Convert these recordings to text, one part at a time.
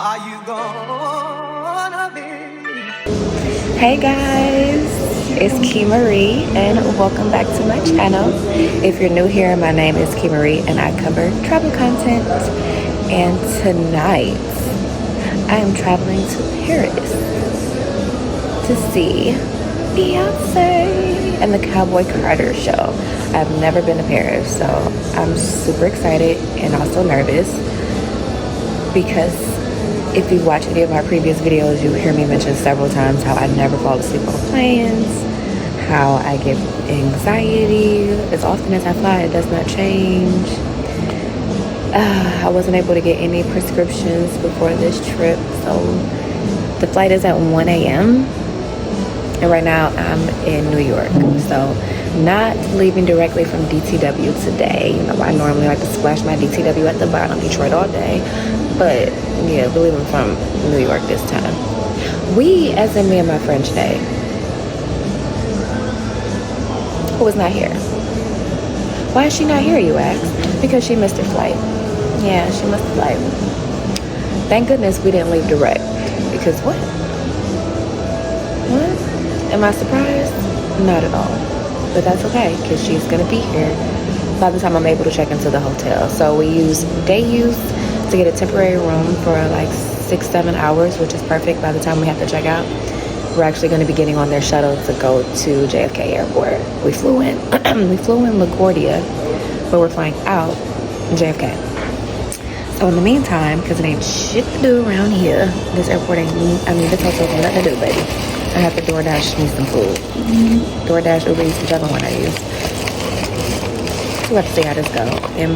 Are you gonna be? Hey guys, it's Key Marie and welcome back to my channel. If you're new here, my name is Key Marie and I cover travel content. And tonight, I am traveling to Paris to see Beyoncé and the Cowboy show. I've never been to Paris, so I'm super excited and also nervous because if you've watched any of my previous videos, you hear me mention several times how I never fall asleep on planes, how I get anxiety as often as I fly. It does not change. I wasn't able to get any prescriptions before this trip, so the flight is at 1 a.m. and right now I'm in New York, so not leaving directly from DTW today. You know, I normally like to splash my DTW at the bottom, Detroit all day, but yeah, we're leaving from New York this time. We, as in me and my friend today, who was not here. Why is she not here, you ask? Because she missed her flight. Yeah, she missed the flight. Thank goodness we didn't leave direct, because what? Am I surprised? Not at all. But that's okay, because she's going to be here by the time I'm able to check into the hotel. So we use day use to get a temporary room for like 6-7 hours, which is perfect by the time we have to check out. We're actually going to be getting on their shuttle to go to JFK Airport. We flew in LaGuardia, but we're flying out in JFK. So in the meantime, because it ain't shit to do around here, this airport ain't, this hotel's nothing to do, baby. I have to DoorDash me some food. DoorDash, Uber Eats, whichever one I use. So let's see how this goes. And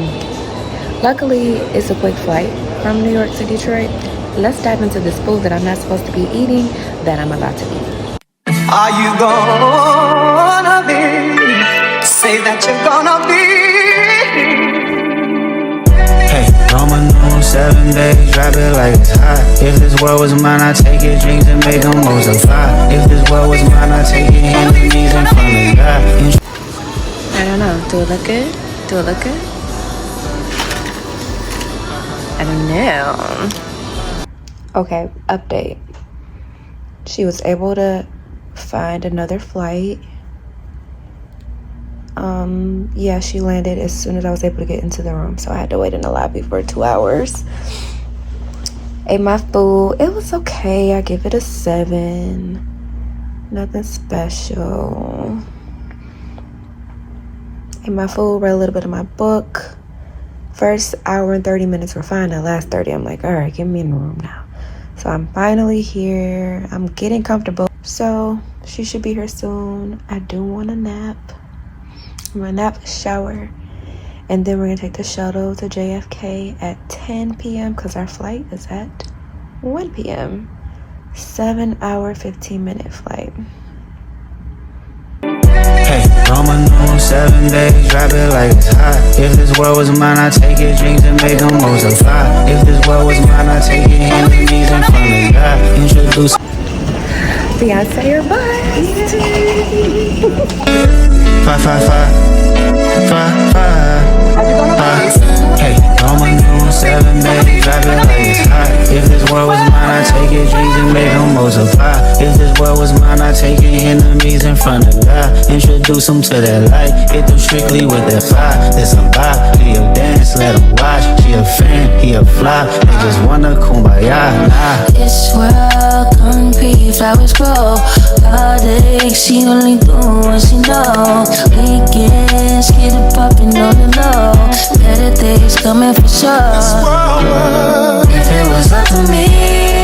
luckily, it's a quick flight from New York to Detroit. Let's dive into this food that I'm not supposed to be eating that I'm about to eat. Are you gonna be? Say that you're gonna be. Hey, Roman numeral 7 days, drop it like it's hot. If this world was mine, I'd take it, dreams and make them multiply. If this world was mine, I'd take it, enemies in front of God. I don't know. Do it look good? Do it look good? I don't know. Okay, update. She was able to find another flight. Yeah, she landed as soon as I was able to get into the room, so I had to wait in the lobby for 2 hours. Ate my food. It was okay. I give it a 7. Nothing special. Ate my food, read a little bit of my book. First hour and 30 minutes were fine. The last 30, I'm like, all right, get me in the room now. So I'm finally here. I'm getting comfortable. So she should be here soon. I do want a nap. I'm gonna nap, shower, and then we're gonna take the shuttle to JFK at 10 p.m. because our flight is at 1 p.m. 7-hour, 15-minute flight. Hey, Roman numeral 7 days, drop it like it's hot. If this world was mine, I'd take it, dreams and make them multiply. If this world was mine, I'd take it, enemies in front of God. Introduce Beyonce or bust. 5, 5, 5, 5, 5. Hey, Roman numeral 7 days, drop it like it's hot. If this world was mine, I'd take it, dreams and make them multiply. If this world was mine, I'd take it, enemies in front of God. Introduce them to that light, hit them strictly with that fire. This a vibe, do your dance, let them watch. She a fan, he a fly, they just wanna kumbaya. This world concrete, flowers grow. All day, she only do what she know. Weekends, get it poppin' on the low. Better days coming for sure. If it was up to me,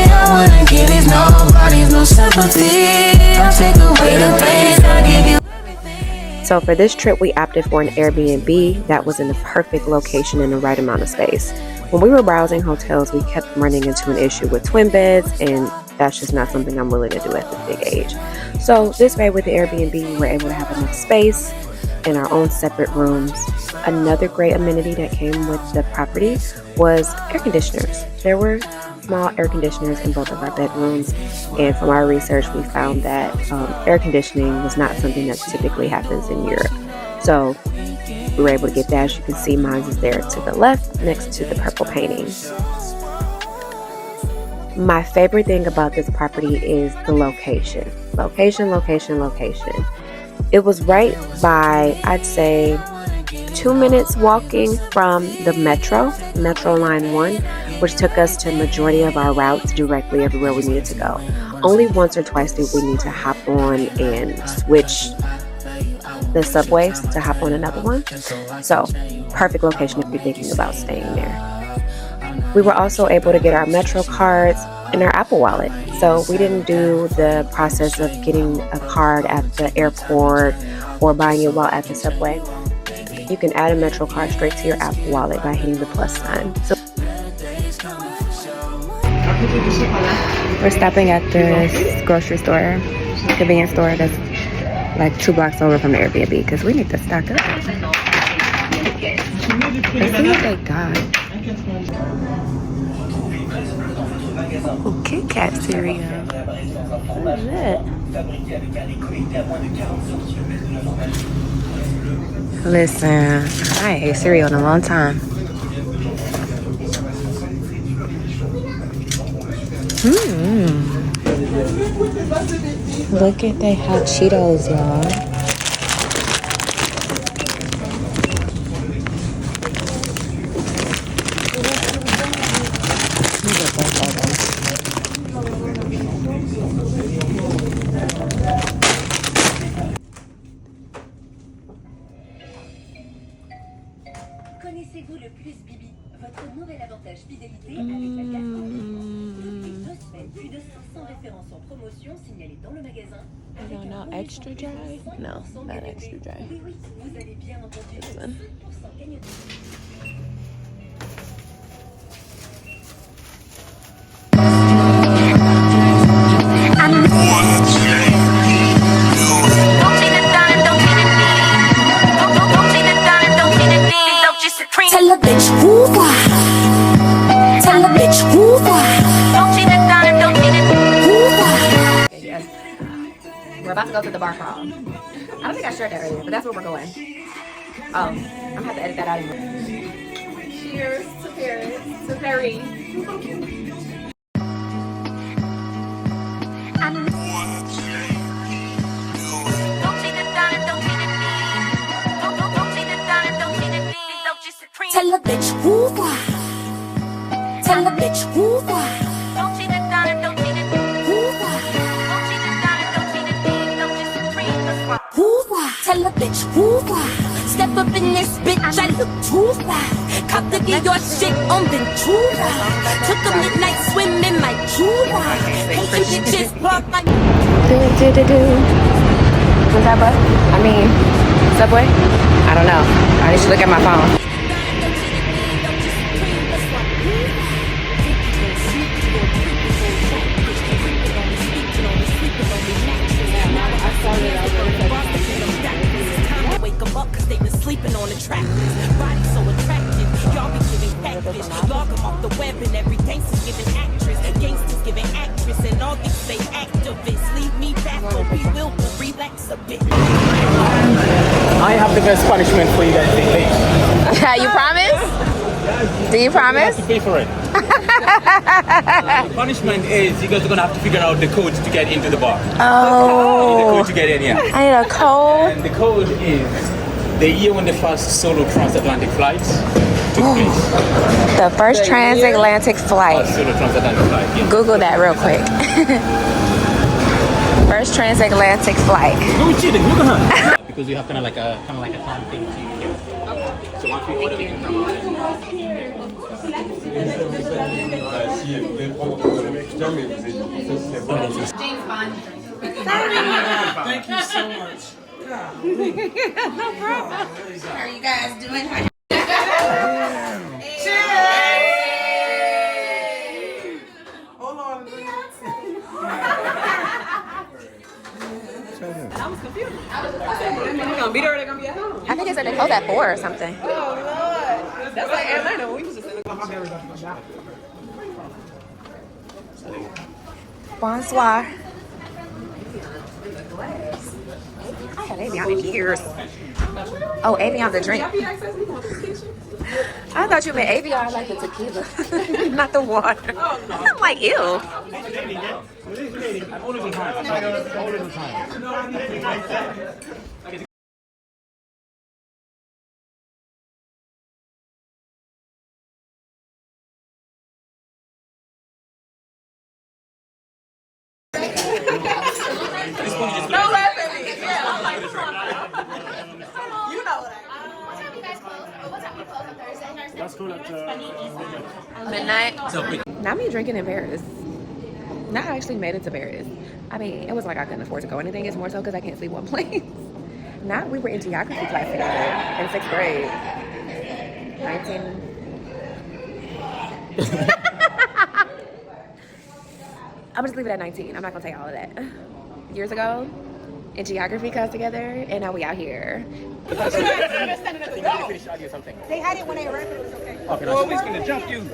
I wouldn't give these nobodies no sympathy. I'll take away the pain, I'll give you everything. So for this trip, we opted for an Airbnb that was in the perfect location in the right amount of space. When we were browsing hotels, we kept running into an issue with twin beds, and that's just not something I'm willing to do at this big age. So this way with the Airbnb, we were able to have enough space in our own separate rooms. Another great amenity that came with the property was air conditioners. There were small air conditioners in both of our bedrooms, and from our research we found that air conditioning was not something that typically happens in Europe. So we were able to get that. As you can see, mine is there to the left next to the purple painting. My favorite thing about this property is the location. Location. It was right by, I'd say, 2 minutes walking from the Metro Line 1, which took us to majority of our routes directly everywhere we needed to go. Only once or twice did we need to hop on and switch the subways to hop on another one. So, perfect location if you're thinking about staying there. We were also able to get our Metro cards and our Apple Wallet. So we didn't do the process of getting a card at the airport or buying it while at the subway. You can add a Metro card straight to your Apple Wallet by hitting the plus sign. So we're stopping at this grocery store, convenience store that's like 2 blocks over from the Airbnb because we need to stock up. Let's see what they got. Oh, Kit Kat cereal. What is that? Listen, I ain't ate cereal in a long time. Look at they hot Cheetos, y'all. Connaissez-vous le plus Bibi, votre nouvel avantage fidélité avec la carte en ligne. Depuis 2 semaines, plus de 500 références en promotion signalées dans le magasin. I don't know, extra dry? No, not extra dry. Oui, oui, vous avez bien entendu. 5% gagnant. Tell a bitch who why. Tell a bitch who why. Don't see the time, don't see the who why. We're about to go to the bar crawl. I don't think I shared that earlier, but that's where we're going. Oh, I'm gonna have to edit that out anyway. Cheers to Paris. To Paris. Tell a bitch who why. Tell a bitch who why. Don't see the dollar, don't see the who why. Don't see the dollar, don't see the thing, don't just supreme. Who why? Tell a bitch who why. Step up in this bitch, I look too fly. Cop to get your shit on Ventura. Took a midnight swim in my Jura. Hating bitches walk my. Was that bus? I mean, subway? I don't know. I need to look at my phone. Wake them up cause they been sleeping on the track. Body so attractive, y'all be giving catfish. Log them off the web and every gangster's giving actress. Gangsters giving actress and all these fake activists. Leave me back or we will relax a bit. I have the best punishment for you guys today. You promise? Do you promise? You have to pay for it. The punishment is you guys are gonna have to figure out the code to get into the bar. Oh. The code to get in, yeah. I need a code. And the code is the year when the first solo transatlantic flight took place. The first transatlantic flight. Solo transatlantic flight. Yeah. Google that real quick. First transatlantic flight. No cheating, look at her. Because we have kind of like a time thing too. Okay. So once we order, we can come out. Thank you so much. No problem. How are you guys doing? Cheers! Hold on. I was confused. They're gonna be there or they're gonna be at home. I think it said they close at 4 or something. Oh Lord. That's like Atlanta. We was just in the Bonsoir. I had Avion in years. Oh, Avion's a drink. I thought you meant ABR like the tequila, not the water. I'm like, ew. All of the time. Don't laugh at me. Yeah, I'm like, you know what Midnight. Not me drinking in Paris. Not actually made it to Paris. I mean, it was like I couldn't afford to go anything. It's more so because I can't sleep one place. Not we were in geography class together in 6th grade. 19. I'm just leave it at 19. I'm not gonna tell you all of that. Years ago, in geography class together, and now we out here. They had it when they were rapping. It was okay. Okay, we're always gonna jump you.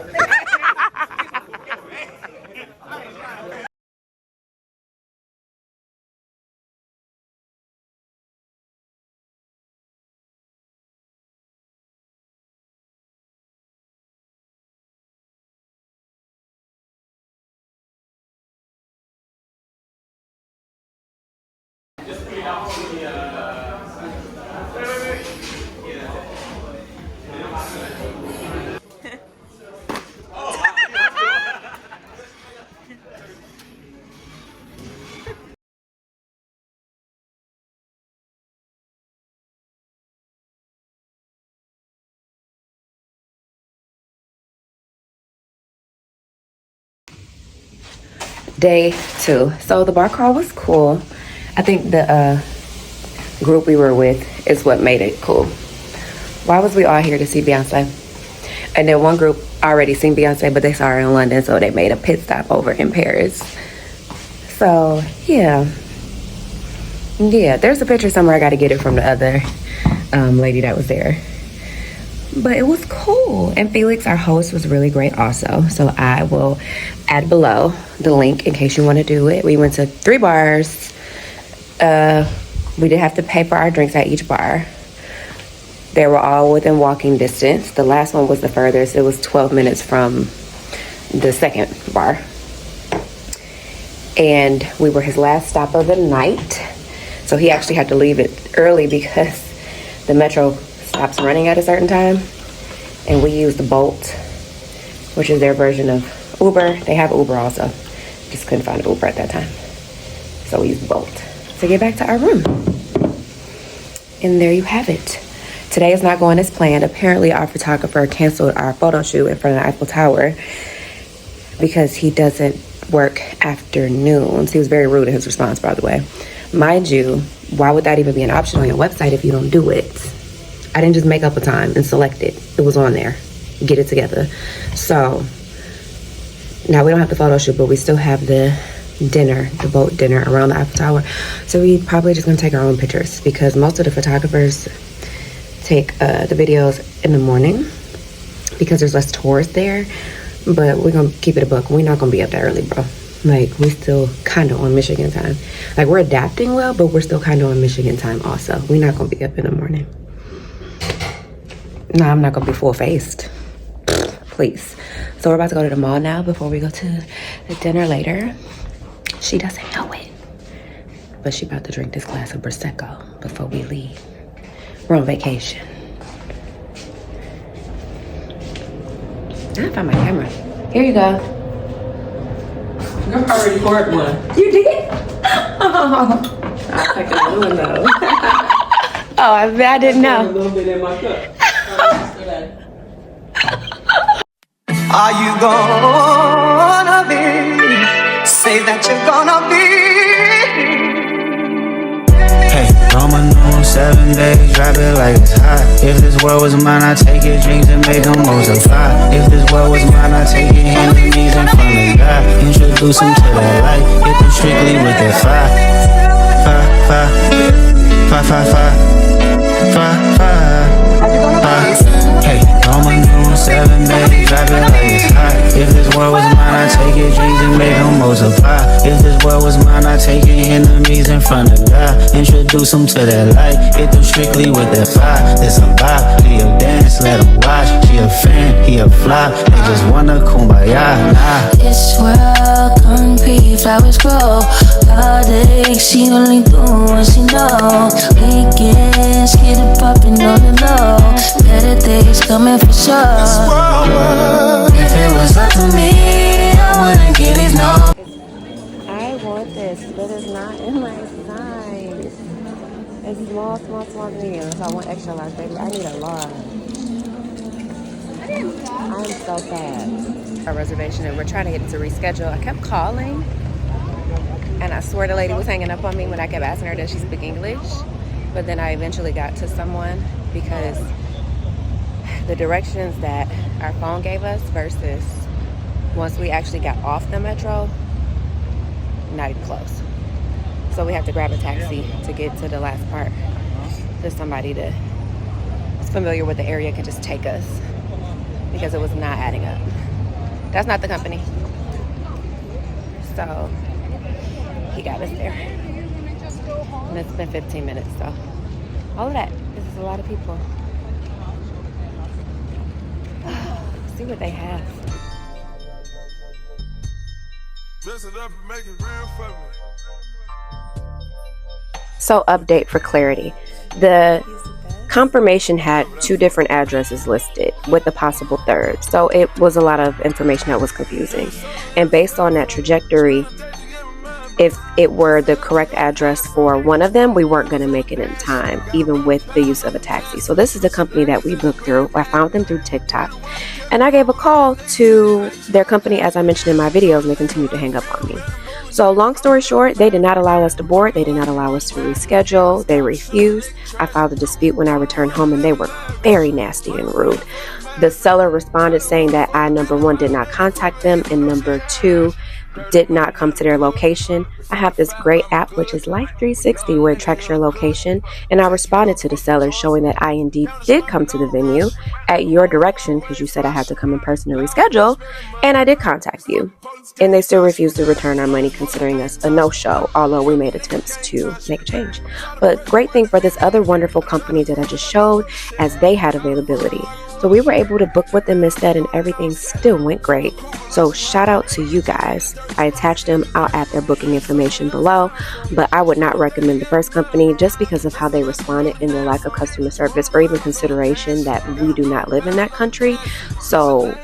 Day 2. So the bar crawl was cool. I think the group we were with is what made it cool. Why was we all here to see Beyonce? And then one group already seen Beyonce, but they saw her in London, so they made a pit stop over in Paris. So yeah, there's a picture somewhere. I got to get it from the other lady that was there. But it was cool. And Felix, our host, was really great also. So I will add below the link in case you want to do it. We went to 3 bars. We did have to pay for our drinks at each bar. They were all within walking distance. The last one was the furthest. It was 12 minutes from the second bar. And we were his last stop of the night. So he actually had to leave it early because the metro stops running at a certain time. And we used the Bolt, which is their version of Uber. They have Uber also. Just couldn't find an Uber at that time. So we used Bolt to get back to our room. And there you have it. Today is not going as planned. Apparently our photographer canceled our photo shoot in front of the Eiffel Tower because he doesn't work afternoons. He was very rude in his response, by the way. Mind you, why would that even be an option on your website if you don't do it? I didn't just make up a time and select it. It was on there. Get it together. So now we don't have the photo shoot, but we still have the dinner, the boat dinner around the Eiffel Tower. So we probably just gonna take our own pictures because most of the photographers take the videos in the morning because there's less tourists there. But we're gonna keep it a buck. We're not gonna be up that early, bro. Like, we still kind of on Michigan time. Like, we're adapting well, but we're still kind of on Michigan time also. We're not gonna be up in the morning. No, I'm not gonna be full-faced. Please. So we're about to go to the mall now before we go to the dinner later. She doesn't know it, but she about to drink this glass of Prosecco before we leave. We're on vacation. I found my camera. Here you go. I already poured one. You did? Oh. I'll take another one though. Oh, I didn't A know. little bit in my cup. Are you gonna be? Say that you're gonna be. Hey, Roman on 7 days, drop it like it's hot. If this world was mine, I'd take it, dreams and make them multiply. If this world was mine, I'd take it, hands and knees in front of God. Introduce them to that light, hit them strictly with that fire. Hey, Roman on 7 days, drop it like it's hot. If this world was mine, I'd take it, dreams and make them multiply. multiply. If this world was mine, I'd take it enemies in front of God. Introduce them to that light, hit them strictly with that fire. This a vibe, Leo dance, let them watch. She a fan, he a fly, they just wanna kumbaya. This world concrete, flowers grow. Heartache, she only do what she know. Weekends, get it poppin' on the low. Better days coming for sure. If it was up to me, I wouldn't give it no. I want this, but it's not in my size. It's small, small, small, medium. So I want extra large, baby. I need a large. I'm so sad. A reservation, and we're trying to get it to reschedule. I kept calling, and I swear the lady was hanging up on me when I kept asking her, does she speak English? But then I eventually got to someone because the directions that our phone gave us versus once we actually got off the metro, not even close. So we have to grab a taxi to get to the last part. Just somebody that's familiar with the area can just take us because it was not adding up. That's not the company. So he got us there. And it's been 15 minutes, so all of that. This is a lot of people. See what they have. So update for clarity. The confirmation had 2 different addresses listed with a possible third. So it was a lot of information that was confusing. And based on that trajectory, if it were the correct address for one of them, we weren't going to make it in time, even with the use of a taxi. So this is the company that we booked through. I found them through TikTok. And I gave a call to their company, as I mentioned in my videos, and they continued to hang up on me. So long story short, they did not allow us to board. They did not allow us to reschedule. They refused. I filed a dispute when I returned home, and they were very nasty and rude. The seller responded saying that I, number 1, did not contact them, and number 2, did not come to their location. I have this great app, which is Life 360, where it tracks your location, and I responded to the seller showing that I indeed did come to the venue at your direction, because you said I had to come in person to reschedule, and I did contact you. And they still refused to return our money, considering us a no-show, although we made attempts to make a change. But great thing for this other wonderful company that I just showed, as they had availability. So we were able to book with them instead, and everything still went great. So shout out to you guys. I attached them. I'll add their booking information below, but I would not recommend the first company just because of how they responded and their lack of customer service, or even consideration that we do not live in that country. So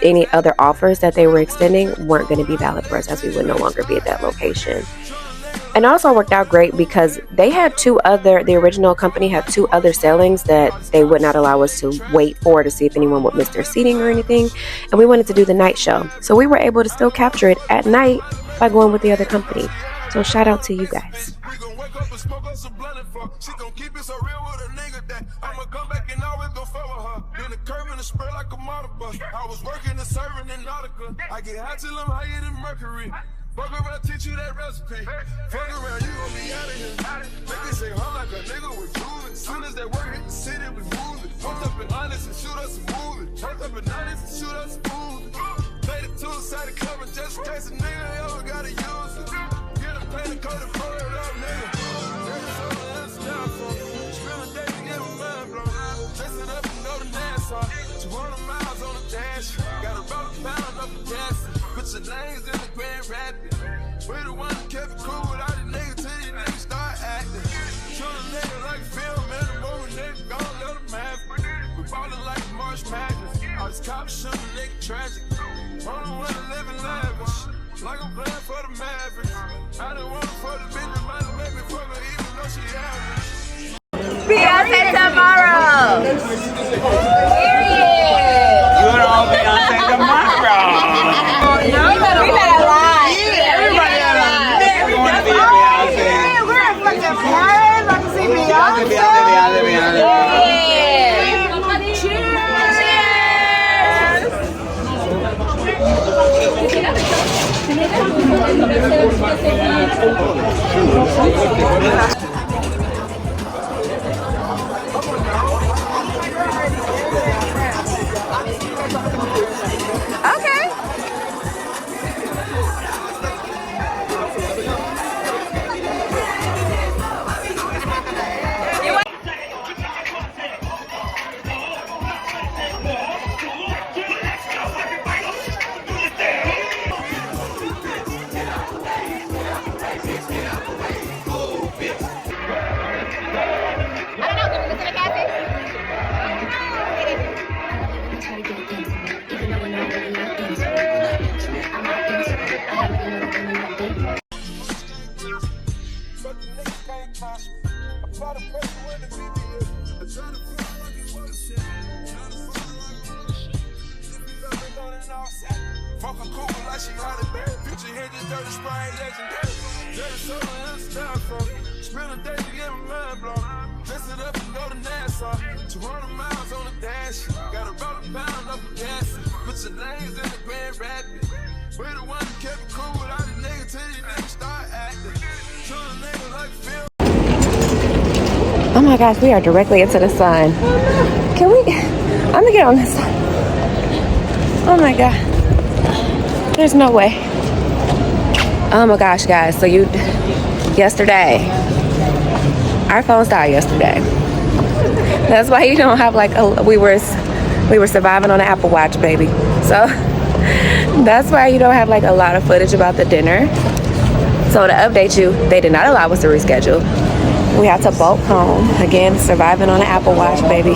any other offers that they were extending weren't going to be valid for us, as we would no longer be at that location. And also worked out great because they had the original company had 2 other sailings that they would not allow us to wait for to see if anyone would miss their seating or anything. And we wanted to do the night show. So we were able to still capture it at night by going with the other company. So shout out to you guys. Fuck around, teach you that recipe. Fuck around, you gon' be out of here. Make me say, hum like a nigga with jewelry. Soon as they work, hit the city, we move it. Pumped up in honest and shoot us a movie. Pumped up in honest and shoot us a movie. Made it to a side of cover just in case a nigga ever gotta use it. Get a paint and coat and pour it up, nigga. There's something else down for me. Spend a day to get my mind blown. Chase it up and go to Nassau. 200 miles on the dash. Got a rubber pound up the gas. Put your names in the Grand Rapids. We the one that kept it cool with all the niggas till these niggas start acting. Shoot a nigga like film in the movie, nigga, gon' let them have it. We ballin' like March Madness. All these cops shoot a nigga tragic. Only one to live in lavish. Like I'm playing for the Mavericks. I done want it for the bitch that might make me fuck her even though she average. Beyoncé tomorrow. You are all Beyoncé tomorrow. We better lie. Everybody had a going to be Beyoncé. We're a fucking party. About to see Beyoncé. Beyoncé. Okay. Gucci hinges, dirty sprite, legendary. Dirty soda and styrofoam. Spend a day to get my mind blown. Dress it up and go to Nassau. 200 miles on the dash. Gotta roll a pound up of gas. Put your names in the Grand Rapids. We the one that kept it cool with all the niggas till these niggas start acting. Shoot a nigga like film. Oh my gosh, we are directly into the sun. Can we? I'm gonna get on this side. Oh my god. There's no way. Oh my gosh, guys. So yesterday, our phones died yesterday. That's why you don't have like we were surviving on an Apple Watch, baby. So that's why you don't have like a lot of footage about the dinner. So to update you, they did not allow us to reschedule. We had to bolt home. Again, surviving on an Apple Watch, baby.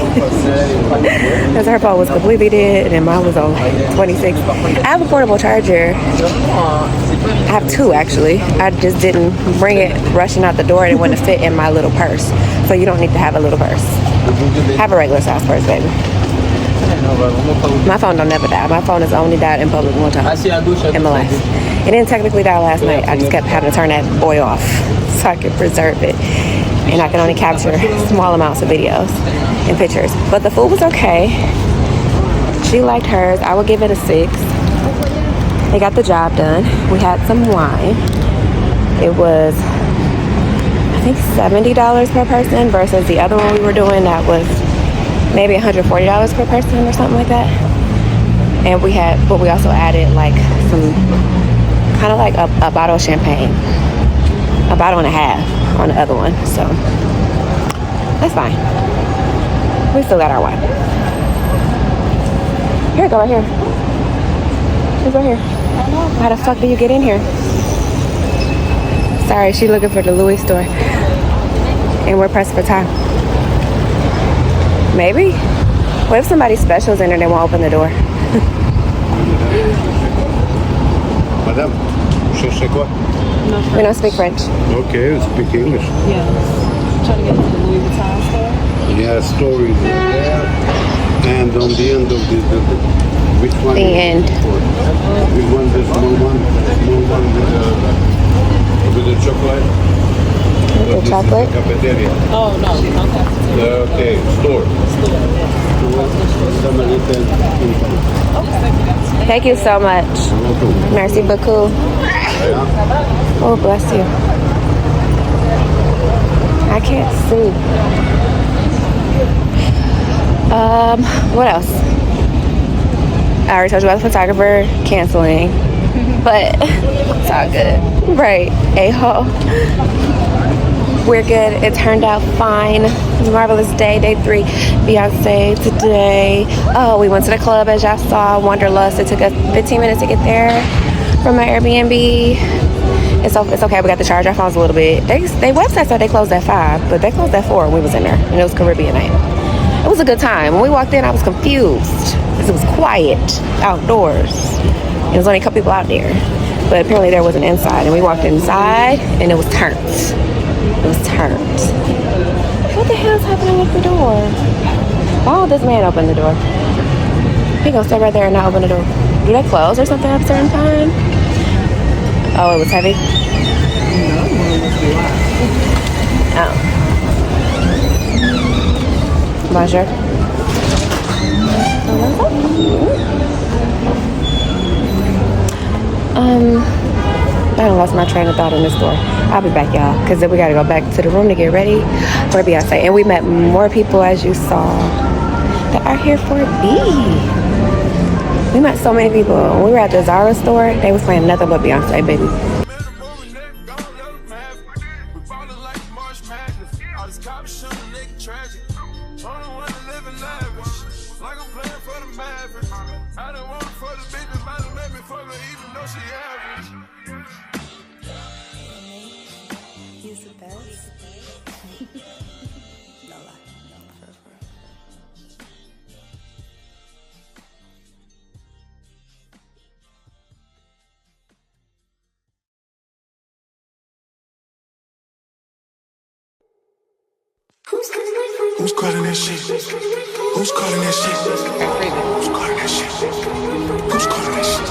Because her phone was completely dead and mine was on 26. I have a portable charger. I have two, actually. I just didn't bring it rushing out the door and it wouldn't fit in my little purse. So you don't need to have a little purse. Have a regular size purse, baby. My phone don't never die. My phone has only died in public one time in my life. It didn't technically die last night. I just kept having to turn that boy off so I could preserve it. And I can only capture small amounts of videos and pictures. But the food was okay. She liked hers. I would give it a 6. They got the job done. We had some wine. It was, I think, $70 per person versus the other one we were doing that was maybe $140 per person or something like that. And we also added like some, kind of like a bottle of champagne. A bottle and a half on the other one, so that's fine. We still got our wine. Here, go right here. It's right here. How the fuck do you get in here? Sorry, she's looking for the Louis store. And we're pressed for time. Maybe? What if somebody special's in there and they won't open the door? Madame, vous cherchez quoi? We don't speak French. Okay, you speak English. Yeah. Trying to get to the Louis Vuitton store. Yeah, stories there. And on the end of the which one? The end. Which one? The small one with the chocolate. The chocolate? Cafeteria. Oh, no. Okay, store. Thank you so much. Merci beaucoup. Oh, bless you. I can't see. What else? I already told you about the photographer canceling, but it's all good. Right, a-hole. We're good. It turned out fine. It was a marvelous day. Day 3. Beyoncé today. Oh, we went to the club as y'all saw. Wanderlust. It took us 15 minutes to get there from my Airbnb. It's okay. We got to charge our phones a little bit. They website said they closed at 5, but they closed at 4 when we was in there. And it was Caribbean night. It was a good time. When we walked in, I was confused because it was quiet outdoors. There was only a couple people out there. But apparently there was an inside. And we walked inside and it was turned. It was turned. What the hell is happening with the door? Why won't this man open the door? He gonna stay right there and not open the door. Do they close or something at a certain time? Oh, it was heavy? Oh. Bonjour. I done lost my train of thought in this store. I'll be back, y'all, because then we got to go back to the room to get ready for Beyonce. And we met more people, as you saw, that are here for B. We met so many people. When we were at the Zara store, they was playing nothing but Beyonce, baby. Who's calling that shit? Who's calling that shit? Who's calling that shit? Who's calling that shit?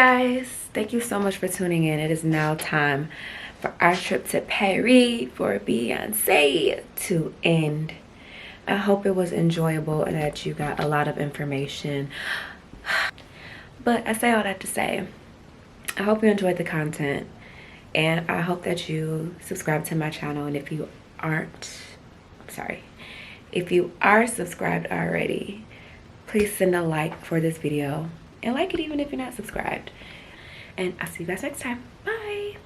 guys, thank you so much for tuning in. It is now time for our trip to Paris for Beyoncé to end. I hope it was enjoyable and that you got a lot of information. But I say all that to say, I hope you enjoyed the content, and I hope that you subscribe to my channel. And if you aren't, if you are subscribed already, please send a like for this video, and like it even if you're not subscribed. And I'll see you guys next time. Bye.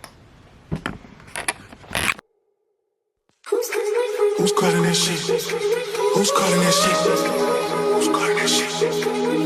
Who's calling that shit? Who's calling that shit? Who's calling that shit?